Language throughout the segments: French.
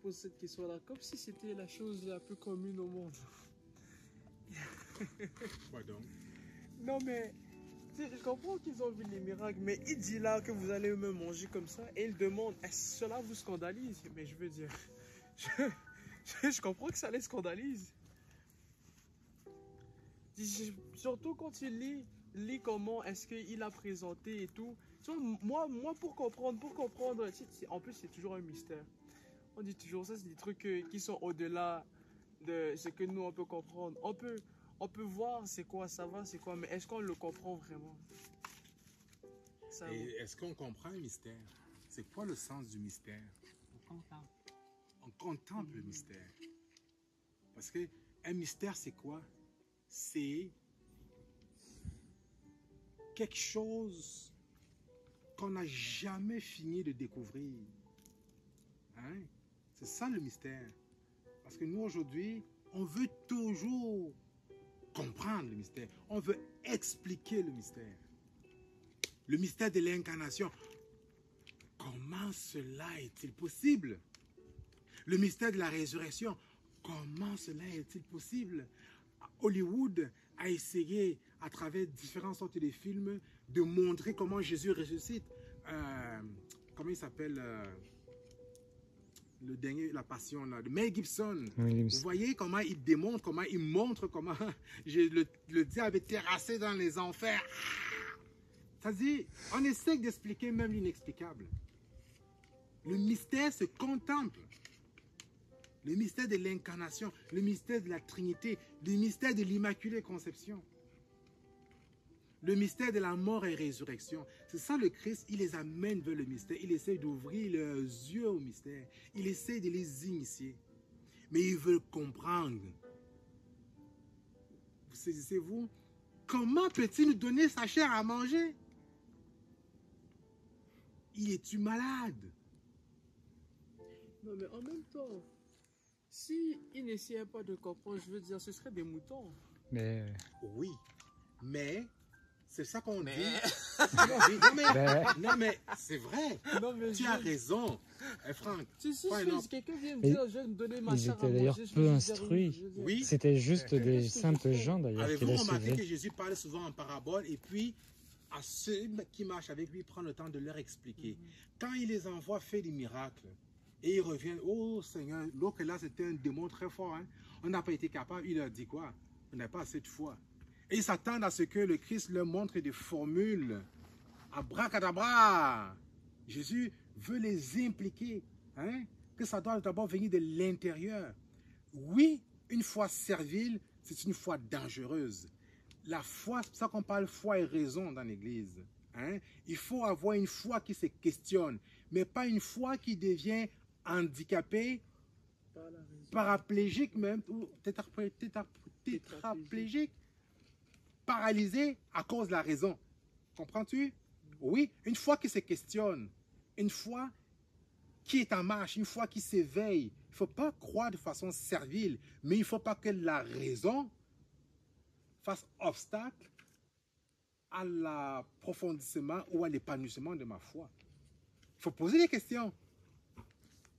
pose cette question-là, comme si c'était la chose la plus commune au monde. Quoi donc? Non mais, tu sais, je comprends qu'ils ont vu les miracles, mais il dit là que vous allez me manger comme ça, et il demande, est-ce que cela vous scandalise? Mais je veux dire, je comprends que ça les scandalise. Surtout quand il lit comment est-ce qu'il a présenté et tout. Tu vois, moi pour comprendre, en plus c'est toujours un mystère. On dit toujours ça, c'est des trucs qui sont au-delà de ce que nous on peut comprendre. On peut voir c'est quoi, ça va, c'est quoi, mais est-ce qu'on le comprend vraiment? Ça, Et est-ce qu'on comprend le mystère? C'est quoi le sens du mystère? On contemple le mystère. Parce que un mystère, c'est quoi? C'est quelque chose qu'on n'a jamais fini de découvrir. Hein? C'est ça le mystère. Parce que nous, aujourd'hui, on veut toujours comprendre le mystère. On veut expliquer le mystère. Le mystère de l'incarnation. Comment cela est-il possible? Le mystère de la résurrection. Comment cela est-il possible? Hollywood a essayé, à travers différentes sortes de films, de montrer comment Jésus ressuscite. Comment il s'appelle le dernier, la passion là, de Mel Gibson. Oui, Vous voyez comment il démontre, comment il montre comment le diable est terrassé dans les enfers. C'est-à-dire, on essaie d'expliquer même l'inexplicable. Le mystère se contemple. Le mystère de l'incarnation, le mystère de la Trinité, le mystère de l'Immaculée Conception. Le mystère de la mort et résurrection. C'est ça le Christ, il les amène vers le mystère. Il essaie d'ouvrir leurs yeux au mystère. Il essaie de les initier. Mais ils veulent comprendre. Vous saisissez-vous? Comment peut-il nous donner sa chair à manger? Il est-tu malade? non mais en même temps, si il n'essayait pas de comprendre, je veux dire, ce serait des moutons. Mais... Oui, mais c'est ça qu'on dit. Ben, Non mais c'est vrai. Non mais Tu as raison, Franck. Si Pas un autre. quelqu'un vient me Mais dire, je vais me donner ma ils chair à étaient d'ailleurs manger, je peu vais juste instruits. dire, je veux dire, Oui. c'était juste des simples gens d'ailleurs qui Avez-vous les remarqué que suivaient. Jésus parle souvent en parabole et puis à ceux qui marchent avec lui, prend le temps de leur expliquer. Quand il les envoie faire des miracles et ils reviennent, oh Seigneur, l'autre là c'était un démon très fort, hein. On n'a pas été capable, il leur dit quoi? On n'a pas assez de foi. Et ils s'attendent à ce que le Christ leur montre des formules. Abracadabra! Jésus veut les impliquer, hein? Que ça doit d'abord venir de l'intérieur. Oui, une foi servile, c'est une foi dangereuse. La foi, c'est pour ça qu'on parle foi et raison dans l'Église. Hein? Il faut avoir une foi qui se questionne, mais pas une foi qui devient handicapée, par la raison. paraplégique même, ou tétraplégique, paralysée à cause de la raison. Comprends-tu? Oui, une foi qui se questionne, une foi qui est en marche, une foi qui s'éveille. Il ne faut pas croire de façon servile, mais il ne faut pas que la raison fasse obstacle à l'approfondissement ou à l'épanouissement de ma foi. Il faut poser des questions,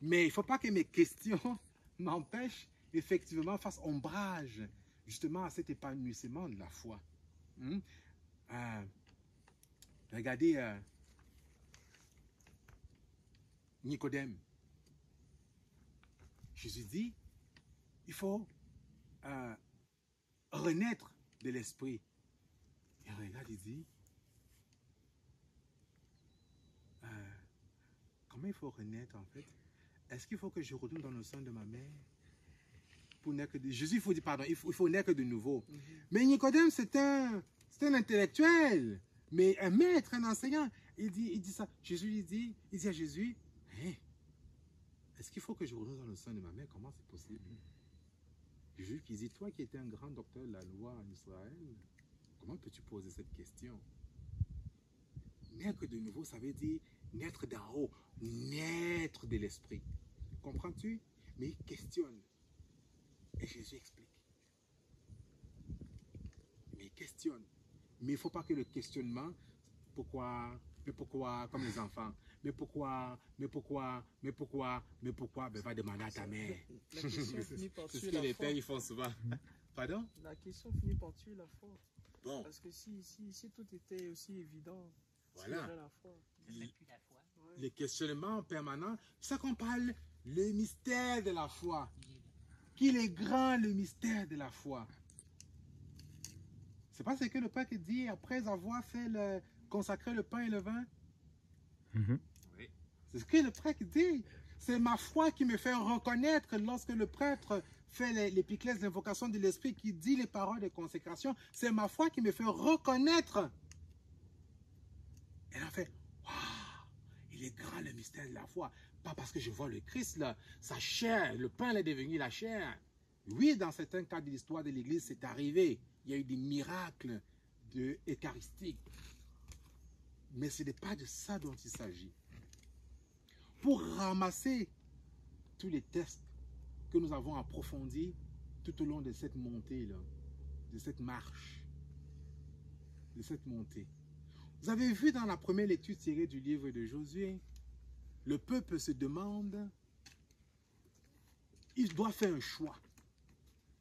mais il ne faut pas que mes questions m'empêchent effectivement, fassent ombrage justement à cet épanouissement de la foi. Regardez Nicodème. Jésus dit, il faut renaître de l'esprit. Et regarde, il dit, comment il faut renaître en fait? Est-ce qu'il faut que je retourne dans le sein de ma mère pour naître de... Jésus, il faut dire, pardon, il faut naître de nouveau. Mais Nicodème, c'est un intellectuel, mais un maître, un enseignant. Il dit ça. Jésus, il dit à Jésus, hey, est-ce qu'il faut que je retourne dans le sein de ma mère? Comment c'est possible? Jésus qui dit, toi qui étais un grand docteur de la loi en Israël, comment peux-tu poser cette question? Naître de nouveau, ça veut dire naître d'en haut, naître de l'esprit. Comprends-tu? Mais il questionne. Et Jésus explique. Mais il questionne. Mais il ne faut pas que le questionnement, pourquoi, comme les enfants, mais pourquoi, mais pourquoi, mais pourquoi, mais pourquoi? Ben, va demander à ta mère. La question finit par C'est ce tuer que la les foi. pères ils font souvent. Pardon? La question finit par tuer la foi. Bon, Parce que si tout était aussi évident, Voilà. tuerait la foi. Ouais. Les questionnements permanents. C'est ça qu'on parle, le mystère de la foi. Qu'il est grand, le mystère de la foi. C'est pas ce que le prêtre dit après avoir fait consacrer le pain et le vin? Mhm. C'est ce que le prêtre dit. C'est ma foi qui me fait reconnaître lorsque le prêtre fait l'épiclèse de l'invocation de l'Esprit, qui dit les paroles de consécration. C'est ma foi qui me fait reconnaître. Elle a fait, waouh, il est grand le mystère de la foi. Pas parce que je vois le Christ là, sa chair, le pain est devenu la chair. Oui, dans certains cas de l'histoire de l'Église, c'est arrivé. Il y a eu des miracles eucharistiques. Mais ce n'est pas de ça dont il s'agit. Pour ramasser tous les textes que nous avons approfondis tout au long de cette montée-là, de cette marche, de cette montée. Vous avez vu dans la première lecture tirée du livre de Josué, le peuple se demande, il doit faire un choix,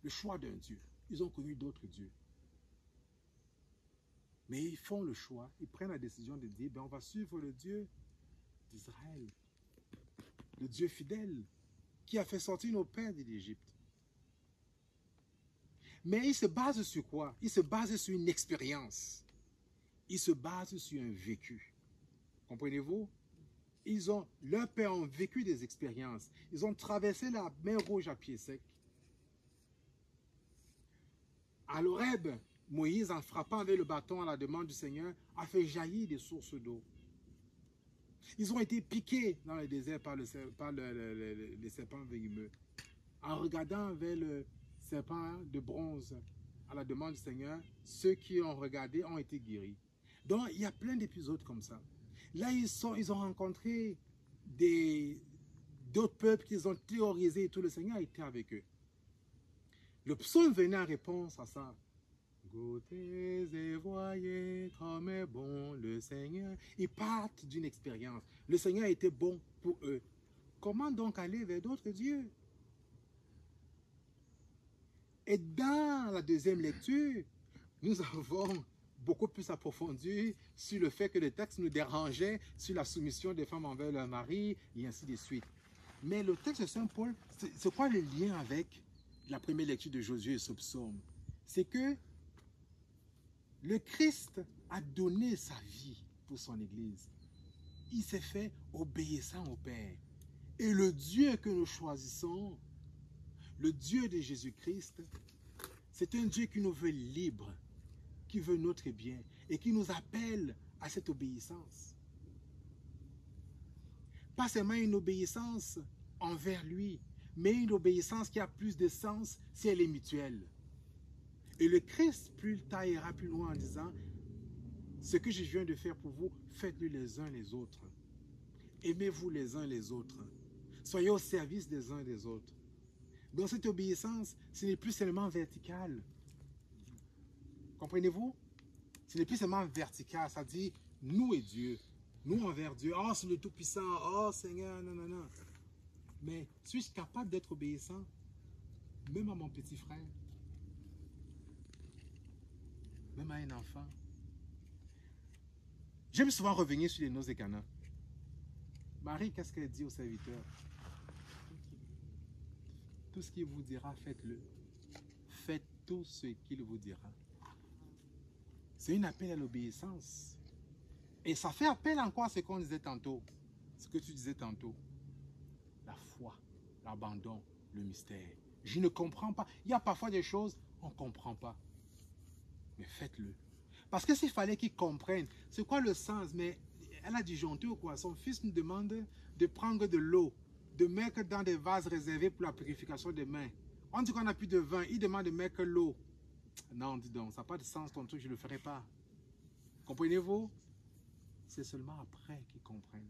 le choix d'un Dieu. Ils ont connu d'autres dieux. Mais ils font le choix, ils prennent la décision de dire, ben on va suivre le Dieu d'Israël, le Dieu fidèle, qui a fait sortir nos pères de l'Égypte. Mais ils se basent sur quoi? Ils se basent sur une expérience. Ils se basent sur un vécu. Comprenez-vous? Leurs pères ont vécu des expériences. Ils ont traversé la mer Rouge à pied sec. À l'Horeb, Moïse, en frappant avec le bâton à la demande du Seigneur, a fait jaillir des sources d'eau. Ils ont été piqués dans le désert par les serpents venimeux. En regardant vers le serpent de bronze à la demande du Seigneur, ceux qui ont regardé ont été guéris. Donc, il y a plein d'épisodes comme ça. Là, ils ont rencontré d'autres peuples qu'ils ont théorisé et tout. Le Seigneur a été avec eux. Le psaume venait en réponse à ça. Goûtez et voyez comme est bon le Seigneur. Ils partent d'une expérience. Le Seigneur a été bon pour eux. Comment donc aller vers d'autres dieux? Et dans la deuxième lecture, nous avons beaucoup plus approfondi sur le fait que le texte nous dérangeait sur la soumission des femmes envers leur mari et ainsi de suite. Mais le texte de Saint Paul, c'est quoi le lien avec la première lecture de Josué et ce psaume? C'est que le Christ a donné sa vie pour son Église. Il s'est fait obéissant au Père. Et le Dieu que nous choisissons, le Dieu de Jésus-Christ, c'est un Dieu qui nous veut libres, qui veut notre bien et qui nous appelle à cette obéissance. Pas seulement une obéissance envers lui, mais une obéissance qui a plus de sens si elle est mutuelle. Et le Christ plus tard ira plus loin en disant, ce que je viens de faire pour vous, faites-le les uns les autres. Aimez-vous les uns les autres. Soyez au service des uns des autres. Dans cette obéissance, ce n'est plus seulement vertical. Comprenez-vous? Ce n'est plus seulement vertical, ça dit nous et Dieu. Nous envers Dieu. Oh, c'est le Tout-Puissant. Oh, Seigneur, non, non, non. Mais suis-je capable d'être obéissant? Même à mon petit frère? Même à un enfant? J'aime souvent revenir sur les noces de Cana. Marie, qu'est-ce qu'elle dit au serviteur? Tout ce qu'il vous dira, faites-le. Faites tout ce qu'il vous dira. C'est un appel à l'obéissance. Et ça fait appel encore à ce qu'on disait tantôt. Ce que tu disais tantôt. La foi, l'abandon, le mystère. Je ne comprends pas. Il y a parfois des choses, on ne comprend pas. Mais faites-le. Parce que s'il fallait qu'ils comprennent, c'est quoi le sens? Mais elle a disjoncté ou quoi? Son fils nous demande de prendre de l'eau, de mettre dans des vases réservés pour la purification des mains. On dit qu'on n'a plus de vin, il demande de mettre l'eau. Non, dis donc, ça n'a pas de sens ton truc, je ne le ferai pas. Comprenez-vous? C'est seulement après qu'ils comprennent.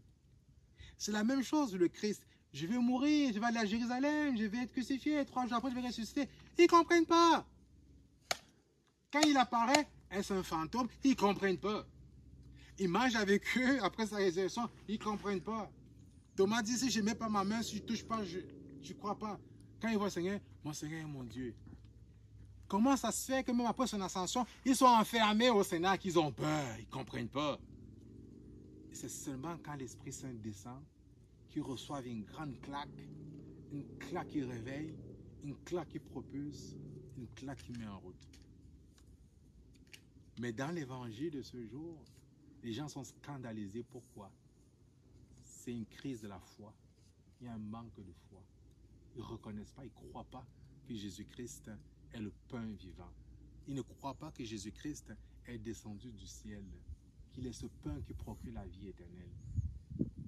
C'est la même chose, le Christ. Je vais mourir, je vais aller à Jérusalem, je vais être crucifié, 3 jours après je vais ressusciter. Ils ne comprennent pas. Quand il apparaît, est-ce un fantôme? Ils ne comprennent pas. Il mange avec eux après sa résurrection. Ils ne comprennent pas. Thomas dit, si je ne mets pas ma main, si je ne touche pas, je ne crois pas. Quand il voit le Seigneur, mon Seigneur est mon Dieu. Comment ça se fait que même après son ascension, ils sont enfermés au Sénat, qu'ils ont peur, ils ne comprennent pas. C'est seulement quand l'Esprit Saint descend qu'ils reçoivent une grande claque, une claque qui réveille, une claque qui propulse, une claque qui met en route. Mais dans l'évangile de ce jour, les gens sont scandalisés. Pourquoi? C'est une crise de la foi. Il y a un manque de foi. Ils ne reconnaissent pas, ils ne croient pas que Jésus-Christ est le pain vivant. Ils ne croient pas que Jésus-Christ est descendu du ciel, qu'il est ce pain qui procure la vie éternelle.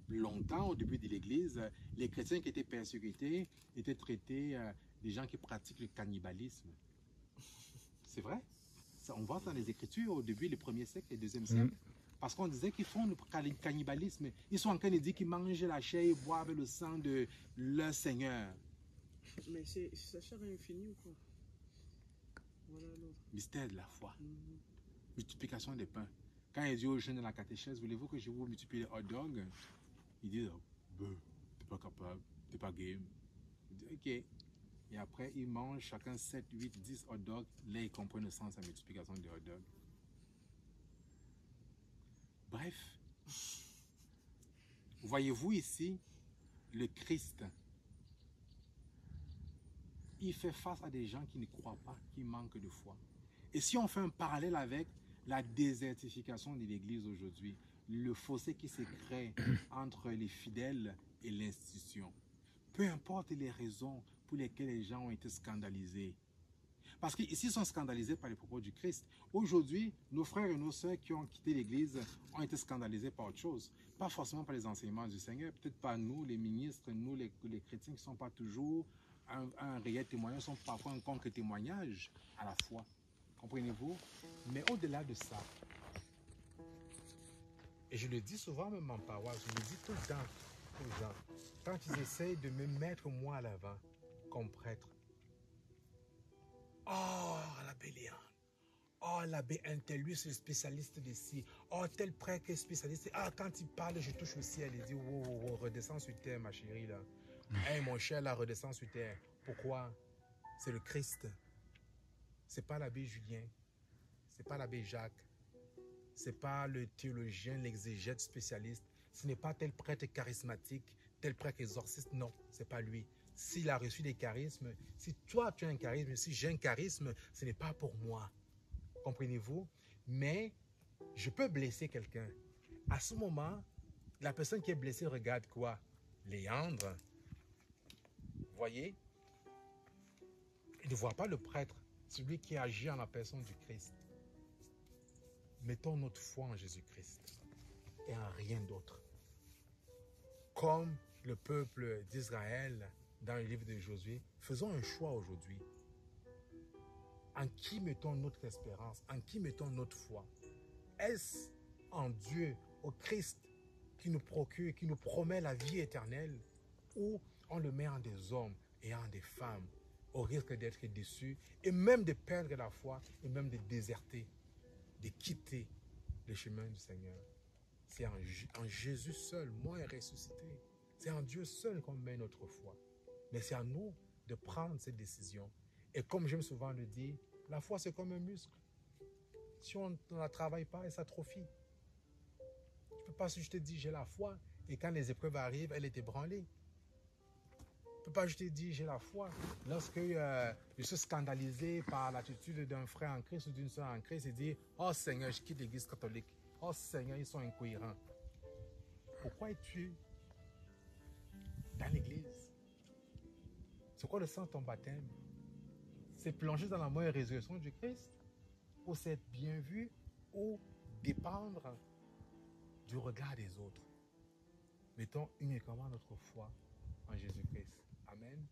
Longtemps, au début de l'Église, les chrétiens qui étaient persécutés étaient traités des gens qui pratiquent le cannibalisme. C'est vrai? Ça, on voit ça dans les Écritures au début, les premiers siècles et deuxième siècle. Parce qu'on disait qu'ils font le cannibalisme. Ils sont en train de dire qu'ils mangent la chair et boivent le sang de leur Seigneur. Mais sa chair est infinie ou quoi? Voilà l'autre. Mystère de la foi. Multiplication des pains. Quand il dit aux jeunes de la catéchèse, voulez-vous que je vous multiplie les hot dogs? Ils disent, t'es pas capable, t'es pas game. Il dit, ok. Et après, ils mangent chacun 7, 8, 10 hot dogs. Là, ils comprennent le sens de la multiplication des hot dogs. Bref, voyez-vous ici, le Christ, il fait face à des gens qui ne croient pas, qui manquent de foi. Et si on fait un parallèle avec la désertification de l'Église aujourd'hui, le fossé qui se crée entre les fidèles et l'institution, peu importe les raisons pour lesquelles les gens ont été scandalisés. Parce qu'ici, ils sont scandalisés par les propos du Christ. Aujourd'hui, nos frères et nos sœurs qui ont quitté l'Église ont été scandalisés par autre chose. Pas forcément par les enseignements du Seigneur, peut-être pas nous, les ministres, nous, les chrétiens qui ne sont pas toujours un réel témoignage, sont parfois un contre-témoignage à la foi. Comprenez-vous? Mais au-delà de ça, et je le dis souvent même en paroisse, je le dis tout le temps aux gens, quand ils essayent de me mettre moi à l'avant comme prêtre, oh, l'abbé Léon, oh, l'abbé Intel, lui c'est le spécialiste d'ici, oh, tel prêtre est spécialiste, ah, quand il parle, je touche le ciel, il dit, wow, redescends sur terre, ma chérie, là. Hey, mon cher, là, redescends sur terre. Pourquoi? C'est le Christ. C'est pas l'abbé Julien, c'est pas l'abbé Jacques, c'est pas le théologien, l'exégète spécialiste, ce n'est pas tel prêtre charismatique, tel prêtre exorciste, non, c'est pas lui. S'il a reçu des charismes, si toi tu as un charisme, si j'ai un charisme, ce n'est pas pour moi. Comprenez-vous? Mais je peux blesser quelqu'un. À ce moment, la personne qui est blessée regarde quoi? Léandre. Vous voyez? Il ne voit pas le prêtre, celui qui agit en la personne du Christ. Mettons notre foi en Jésus-Christ et en rien d'autre. Comme le peuple d'Israël dans le livre de Josué, faisons un choix aujourd'hui. En qui mettons notre espérance? En qui mettons notre foi? Est-ce en Dieu, au Christ, qui nous procure, qui nous promet la vie éternelle, ou on le met en des hommes et en des femmes, au risque d'être déçus et même de perdre la foi et même de déserter, de quitter le chemin du Seigneur? C'est en Jésus seul, mort et ressuscité. C'est en Dieu seul qu'on met notre foi. Mais c'est à nous de prendre cette décision. Et comme j'aime souvent le dire, la foi c'est comme un muscle. Si on ne la travaille pas, elle s'atrophie. Tu ne peux pas juste te dire j'ai la foi et quand les épreuves arrivent, elle est ébranlée. Tu ne peux pas juste te dire j'ai la foi. Lorsque je suis scandalisé par l'attitude d'un frère en Christ ou d'une soeur en Christ et dire oh Seigneur, je quitte l'église catholique. Oh Seigneur, ils sont incohérents. Pourquoi es-tu dans l'église? C'est quoi le sens de ton baptême? C'est plonger dans la mort et résurrection du Christ? Ou c'est être bien vu? Ou dépendre du regard des autres? Mettons uniquement notre foi en Jésus-Christ. Amen.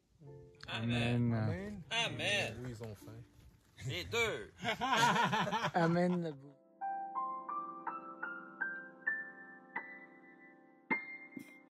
Amen. Amen. Amen. Oui, ils ont faim. Les deux. Amen.